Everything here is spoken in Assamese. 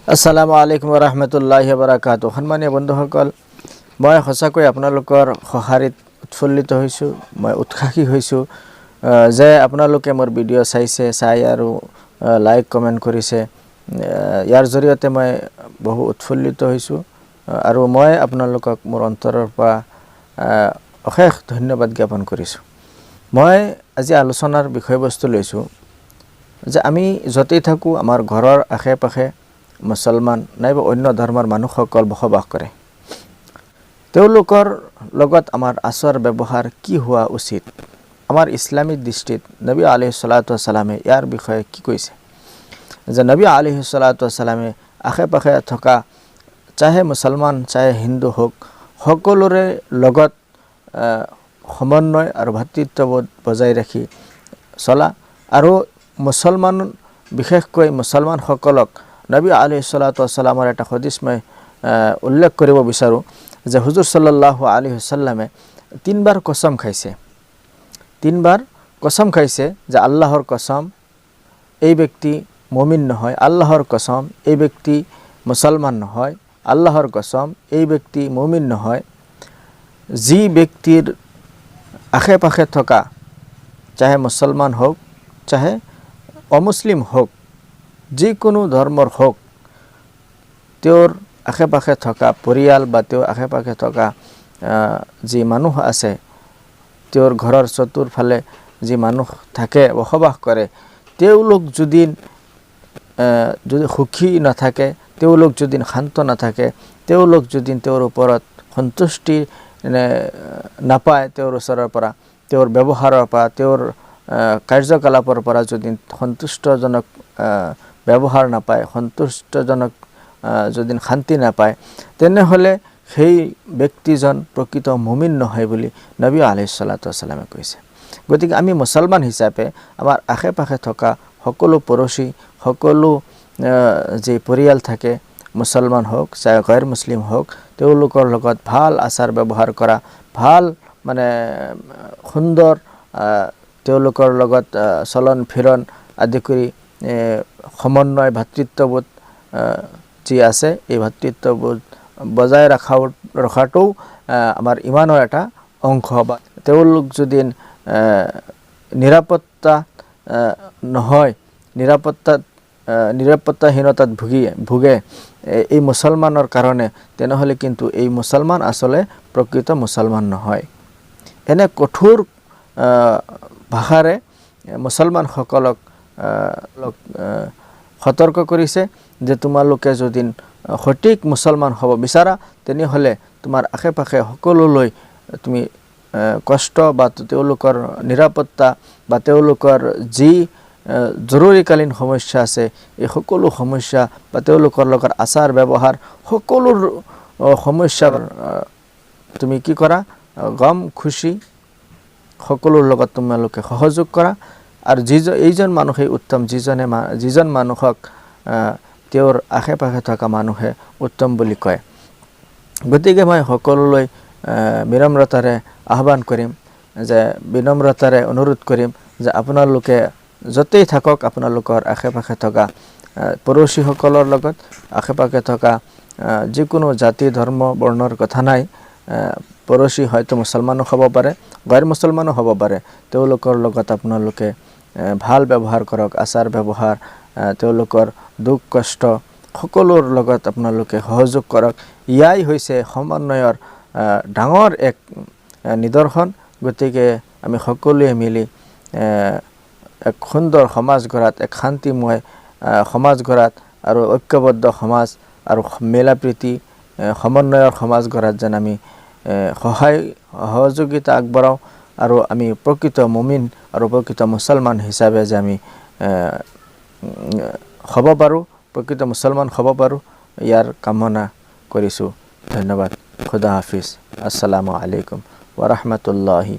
আসসালামু আলাইকুম ওৰহমতুল্লাহি বাৰাকাতুহু। সন্মানীয় বন্ধুসকল, মই সঁচাকৈ আপোনালোকৰ সঁহাৰিত উৎফুল্লিত হৈছোঁ। মই উৎসাহী হৈছোঁ যে আপোনালোকে মোৰ ভিডিঅ' চাই আৰু লাইক কমেণ্ট কৰিছে। ইয়াৰ জৰিয়তে মই বহু উৎফুল্লিত হৈছোঁ আৰু মই আপোনালোকক মোৰ অন্তৰৰ পৰা অশেষ ধন্যবাদ জ্ঞাপন কৰিছোঁ। মই আজি আলোচনাৰ বিষয়বস্তু লৈছোঁ যে আমি য'তেই থাকোঁ আমাৰ ঘৰৰ আশে পাশে মুছলমান নাইবা অন্য ধৰ্মৰ মানুহসকল বসবাস কৰে। তেওঁলোকৰ লগত আমাৰ আচাৰ ব্যৱহাৰ কি হোৱা উচিত? আমাৰ ইছলামিক দৃষ্টিত নবী আলাইহিছ সালাতু ওয়াস সালামে ইয়াৰ বিষয়ে কি কৈছে যে নবী আলাইহিছ সালাতু ওয়াস সালামে আশে পাশে থকা চাহে মুছলমান চাহে হিন্দু হোক, সকলোৰে লগত সমন্বয় আৰু ভাতৃত্ববোধ বজাই ৰাখি চলা আৰু মুছলমান বিশেষকৈ মুছলমানসকলক নবী আলাইহিছ সালাতু ওয়াস সালামৰ এটা হদিছ মই উল্লেখ কৰিব বিচাৰোঁ যে হুজুৰ সাল্লাল্লাহু আলাইহি ওয়াসাল্লামে তিনিবাৰ কসম খাইছে যে আল্লাহৰ কসম এই ব্যক্তি মুমিন নহয়, আল্লাহৰ কসম এই ব্যক্তি মুছলমান নহয়, আল্লাহৰ কসম এই ব্যক্তি মুমিন নহয়। যি ব্যক্তিৰ আশে পাশে থকা চাহে মুছলমান হোক চাহে অমুছলিম হোক, যিকোনো ধৰ্মৰ হোক, তেওঁৰ আশে পাশে থকা পৰিয়াল বা তেওঁৰ আশে পাশে থকা যি মানুহ আছে, তেওঁৰ ঘৰৰ চতুৰ্ফালে যি মানুহ থাকে বসবাস কৰে, তেওঁলোক যদি সুখী নাথাকে, তেওঁলোক যদি শান্ত নাথাকে, তেওঁলোক যদি তেওঁৰ ওপৰত সন্তুষ্টি নাপায়, তেওঁৰ ওচৰৰ পৰা, তেওঁৰ ব্যৱহাৰৰ পৰা, তেওঁৰ কাৰ্যকলাপৰ পৰা যদি সন্তুষ্টজনক ব্যৱহাৰ নাপায়, সন্তুষ্টজনক যদি শান্তি নাপায়, তেনেহ'লে সেই ব্যক্তিজন প্ৰকৃত মুমিন নহয় বুলি নবী আলাইহিছ সালাতু ওয়াস সালামে কৈছে। গতিকে আমি মুছলমান হিচাপে আমাৰ আশে পাশে থকা সকলো পড়োশী, সকলো যি পৰিয়াল থাকে, মুছলমান হোক চাহে গैर মুছলিম হোক, তেওঁলোকৰ লগত ভাল আচাৰ ব্যৱহাৰ কৰা, ভাল সুন্দৰ তেওঁলোকৰ লগত চলন ফিৰণ আদি কৰি সমন্বয় ভাতৃত্ববোধ যি আছে, এই ভাতৃত্ববোধ বজাই ৰখাটো আমাৰ ইমানৰ এটা অংশ। বা তেওঁলোক যদি নিৰাপত্তা নহয়, নিৰাপত্তাহীনতাত ভুগে এই মুছলমানৰ কাৰণে, তেনেহ'লে কিন্তু এই মুছলমান আচলতে প্ৰকৃত মুছলমান নহয়। এনে কঠোৰ ভাষাৰে মুছলমানসকলক সতৰ্ক কৰিছে যে তোমালোকে যদি সঠিক মুছলমান হ'ব বিচাৰা, তেনেহ'লে তোমাৰ আশে পাশে সকলোলৈ তুমি কষ্ট বা তেওঁলোকৰ নিৰাপত্তা বা তেওঁলোকৰ যি জৰুৰীকালীন সমস্যা আছে, এই সকলো সমস্যা বা তেওঁলোকৰ লগত আচাৰ ব্যৱহাৰ সকলো সমস্যা তুমি কি কৰা, গম খুচি সকলোৰ লগত তোমালোকে সহযোগ কৰা। আৰু এইজন মানুহেই উত্তম, যিজন মানুহক তেওঁৰ আশে পাশে থকা মানুহে উত্তম বুলি কয়। গতিকে মই সকলোলৈ বিনম্ৰতাৰে আহ্বান কৰিম, যে বিনম্ৰতাৰে অনুৰোধ কৰিম যে আপোনালোকে য'তেই থাকক, আপোনালোকৰ আশে পাশে থকা পড়োশীসকলৰ লগত, আশে পাশে থকা যিকোনো জাতি ধৰ্ম বৰ্ণৰ কথা নাই, পড়োশী হয়তো মুছলমানো হ'ব পাৰে, গैर মুছলমানো হ'ব পাৰে, তেওঁলোকৰ লগত আপোনালোকে ভাল ব্যৱহাৰ কৰক, আচাৰ ব্যৱহাৰ, তেওঁলোকৰ দুখ কষ্ট সকলোৰ লগত আপোনালোকে সহযোগ কৰক। ইয়াই হৈছে সমন্বয়ৰ ডাঙৰ এক নিদৰ্শন। গতিকে আমি সকলোৱে মিলি এক সুন্দৰ সমাজ গঢ়াত, এক শান্তিময় সমাজ গঢ়াত আৰু ঐক্যবদ্ধ সমাজ আৰু মিলা প্ৰীতি সমন্বয়ৰ সমাজ গঢ়াত যেন আমি সহযোগিতা আগবঢ়াওঁ আৰু আমি প্ৰকৃত মুমিন আৰু প্ৰকৃত মুছলমান হিচাপে যে আমি হ'ব পাৰোঁ, প্ৰকৃত মুছলমান হ'ব পাৰোঁ, ইয়াৰ কামনা কৰিছোঁ। ধন্যবাদ। খুদা হাফিজ। আসসালামু আলাইকুম ওয়া ৰাহমাতুল্লাহি